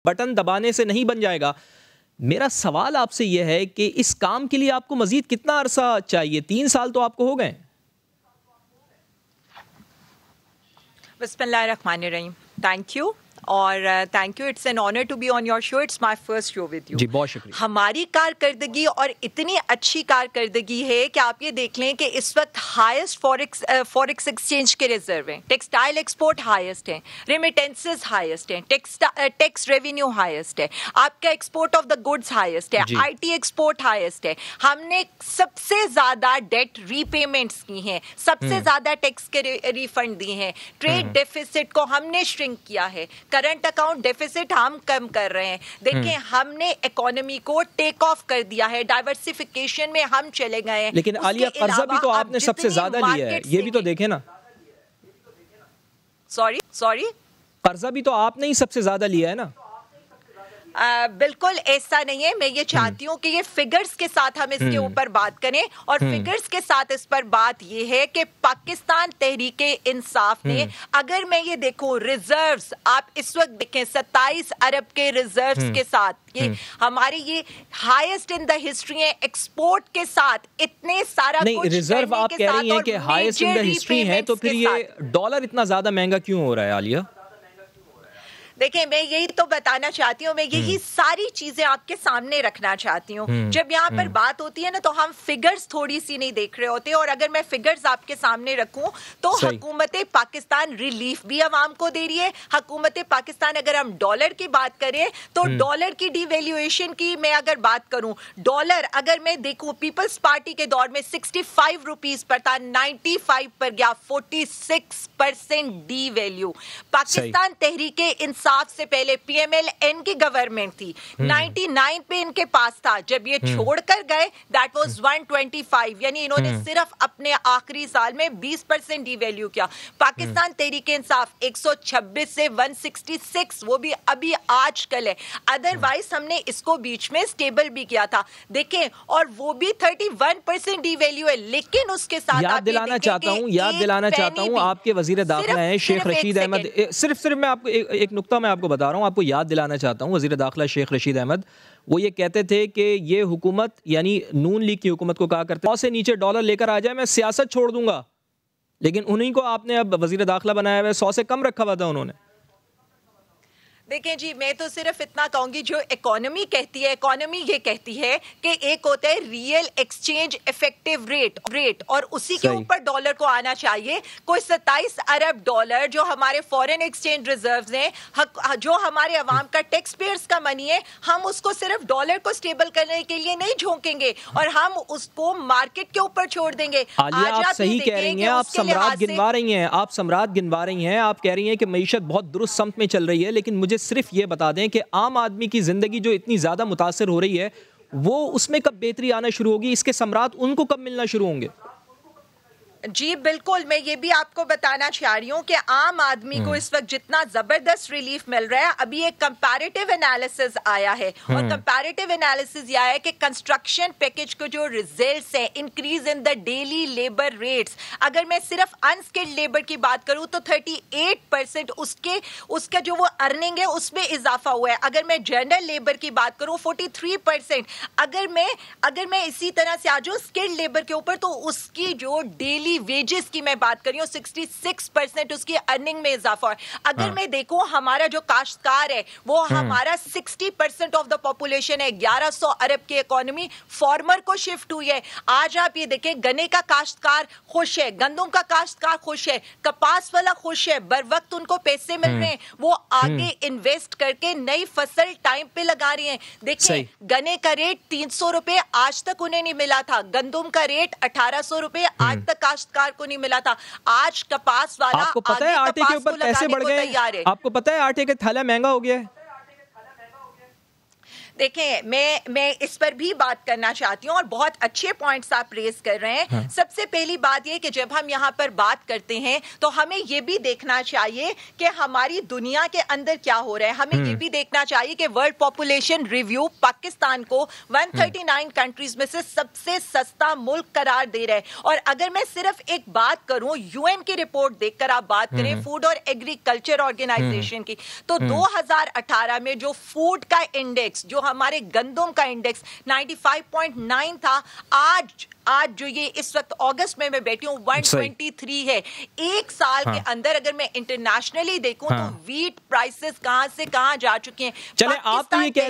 Button دبانے سے نہیں بن جائے گا. میرا سوال آپ سے یہ ہے کہ اس کام کے لیے آپ کو مزید کتنا عرصہ چاہیے؟ 3 سال تو آپ کو ہو گئے. بسم اللہ الرحمن الرحیم. تھینک یو اور thank you. It's an honour to be on your show. It's my first show with you. جی بہت شکریہ. ہماری کارکردگی اور اتنی اچھی کارکردگی ہے کہ آپ یہ دیکھ لیں کہ اس وقت ہائیسٹ فوریکس ایکسچینج کے ریزرو ہیں, ٹیکسٹائل ایکسپورٹ ہائیسٹ ہیں, ریمیٹنسز ہائیسٹ ہیں, ٹیکس ریونیو ہائیسٹ ہے, آپ کا export of the goods highest ہے, آئی ٹی ایکسپورٹ ہائیسٹ ہے. ہم نے سب سے زیادہ ڈیٹ ری پیمنٹس کی ہیں, سب سے زیادہ ٹیکس کے ریفنڈ دیے ہیں, ٹریڈ ڈیفیسٹ کو ہم نے شرنک کیا ہے, کرنٹ اکاؤنٹ ڈیفیسٹ ہم کم کر رہے ہیں. دیکھیں ہم نے اکانومی کو ٹیک آف کر دیا ہے, ڈائیورسفیکیشن میں ہم چلے گئے ہیں. لیکن عالیہ قرضہ بھی تو آپ نے سب سے زیادہ لیا ہے, یہ بھی تو دیکھیں نا. سوری قرضہ بھی تو آپ نے ہی سب سے زیادہ لیا ہے نا. بالکل ایسا نہیں ہے. میں یہ چاہتی ہوں کہ یہ فگرز کے ساتھ ہم اس کے اوپر بات کریں, اور فگرز کے ساتھ اس پر بات یہ ہے کہ پاکستان تحریک انصاف نے, اگر میں یہ دیکھوں ریزروز, آپ اس وقت دیکھیں 27 ارب کے ریزروز کے ساتھ, یہ ہماری یہ ہائیسٹ ان دا ہسٹری ہے. ایکسپورٹ کے ساتھ اتنے سارا نہیں, ریزرو آپ کہہ رہی ہیں کہ ہائیسٹ ان دا ہسٹری ہے, تو پھر یہ ڈالر اتنا زیادہ مہنگا کیوں ہو رہا ہے عالیہ؟ دیکھیں میں یہی تو بتانا چاہتی ہوں, میں یہی ساری چیزیں آپ کے سامنے رکھنا چاہتی ہوں. جب یہاں پر بات ہوتی ہے نا تو ہم فگرز تھوڑی سی نہیں دیکھ رہے ہوتے, اور اگر میں فگرز آپ کے سامنے رکھوں تو حکومت پاکستان ریلیف بھی عوام کو دے رہی ہے. حکومت پاکستان, اگر ہم ڈالر کی بات کریں تو ڈالر کی ڈی ویلیویشن کی میں اگر بات کروں, ڈالر اگر میں دیکھوں پیپلز پارٹی کے دور میں 65 روپیز پر تھا, 95 پر گیا, 46% ڈی ویلیو. پاکستان تحریک انصاف سے پہلے پی ایم ایل این کی گورنمنٹ تھی, 99 پہ ان کے پاس تھا. جب یہ چھوڑ کر گئے دیٹ واز 125, یعنی انہوں نے صرف اپنے آخری سال میں 20% ڈی ویلیو کیا. پاکستان تحریک انصاف 126 سے 166, وہ بھی ابھی آج کل ہے. ادروائز ہم نے اس کو بیچ میں سٹیبل بھی کیا تھا, دیکھیں, اور وہ بھی 31% ڈی ویلیو ہے. لیکن اس کے ساتھ یاد دلانا چاہتا ہوں آپ کے وزیر داخلہ ہیں شیخ رشید احمد. صرف میں آپ کو ایک نقطہ میں آپ کو بتا رہا ہوں, آپ کو یاد دلانا چاہتا ہوں. وزیر داخلہ شیخ رشید احمد وہ یہ کہتے تھے کہ یہ حکومت یعنی نون لیگ کی حکومت کو کہا کرتے 100 سے نیچے ڈالر لے کر آ جائے میں سیاست چھوڑ دوں گا, لیکن انہیں کو آپ نے اب وزیر داخلہ بنایا ہوا ہے, 100 سے کم رکھا ہوا تھا انہوں نے. دیکھیں جی, میں تو صرف اتنا کہوں گی, جو اکانومی کہتی ہے, اکانومی یہ کہتی ہے کہ ایک ہوتا ہے ریئل ایکسچینج افیکٹو ریٹ, اور اسی کے اوپر ڈالر کو آنا چاہیے. کوئی 27 ارب ڈالر جو ہمارے فورن ایکسچینج ریزروز ہیں, جو ہمارے عوام کا ٹیکس پیئرز کا منی ہے, ہم اس کو صرف ڈالر کو سٹیبل کرنے کے لیے نہیں جھونکیں گے, اور ہم اس کو مارکیٹ کے اوپر چھوڑ دیں گے. آپ صحیح کہہ رہی ہیں, آپ سمراٹ گنوا رہی ہیں, آپ کہہ رہی ہیں کہ معیشت بہت درست سمت میں چل رہی ہے, لیکن مجھے صرف یہ بتا دیں کہ عام آدمی کی زندگی جو اتنی زیادہ متاثر ہو رہی ہے, وہ اس میں کب بہتری آنا شروع ہوگی, اس کے ثمرات ان کو کب ملنا شروع ہوں گے؟ جی بالکل, میں یہ بھی آپ کو بتانا چاہ رہی ہوں کہ عام آدمی کو اس وقت جتنا زبردست ریلیف مل رہا ہے, ابھی ایک کمپیریٹیو انالیسز آیا ہے, اور کمپیریٹیو انالیسز یہ آیا ہے کہ کنسٹرکشن پیکج کو جو ریزلٹس ہیں, increase in the daily labour rates, اگر میں صرف انسکلڈ لیبر کی بات کروں تو 38% اس کا جو وہ ارننگ ہے اس میں اضافہ ہوا ہے. اگر میں جنرل لیبر کی بات کروں 43%. اگر میں اسی طرح سے آ جاؤں اسکلڈ لیبر کے اوپر, تو اس کی جو ڈیلی ویجز کی میں بات کر رہی ہوں, 66% اس کی ارننگ میں اضافہ ہے. اگر میں دیکھوں ہمارا جو کاشتکار ہے, وہ ہمارا 60% آف دا پاپولیشن ہے, 1100 ارب کی اکانومی فارمر کو شفٹ ہوئی ہے. آج آپ یہ دیکھیں, گنے کا کاشتکار خوش ہے, گندم کا کاشتکار خوش ہے, کپاس والا خوش ہے, بر وقت ان کو پیسے مل رہے ہیں, وہ آگے انویسٹ کر کے نئی فصل ٹائم پہ لگا رہی ہیں. دیکھیں گنے کا ریٹ 300 روپے آج تک انہیں نہیں ملا تھا, گندم کا ریٹ 1800 روپے آج تک کاشتکار کو نہیں ملا تھا. آج کپاس والا آپ کو پتہ ہے آٹے کے اوپر پیسے بڑھ گئے, آپ کو پتہ ہے آٹے کا تھیلا مہنگا ہو گیا ہے. دیکھیں میں اس پر بھی بات کرنا چاہتی ہوں اور بہت اچھے پوائنٹس آپ ریز کر رہے ہیں. سب سے پہلی بات یہ کہ جب ہم یہاں پر بات کرتے ہیں تو ہمیں یہ بھی دیکھنا چاہیے کہ ہماری دنیا کے اندر کیا ہو رہا ہے. ہمیں یہ بھی دیکھنا چاہیے کہ ورلڈ پاپولیشن ریویو پاکستان کو 139 کنٹریز میں سے سب سے سستا ملک قرار دے رہا ہے. اور اگر میں صرف ایک بات کروں یو این کی رپورٹ دیکھ کر آپ بات کریں فوڈ اور ایگریکلچر آرگنائزیشن کی, تو 2018 میں جو فوڈ کا انڈیکس, جو ہمارے گندم کا انڈیکس 95.9 تھا, آج جو یہ اس وقت اگست میں بیٹھی ہوں 123 ہے. ایک سال کے اندر اگر میں انٹرنیشنلی دیکھوں تو ویٹ پرائسز کہاں سے کہاں جا چکے ہیں. چلیں آپ تو یہ کہہ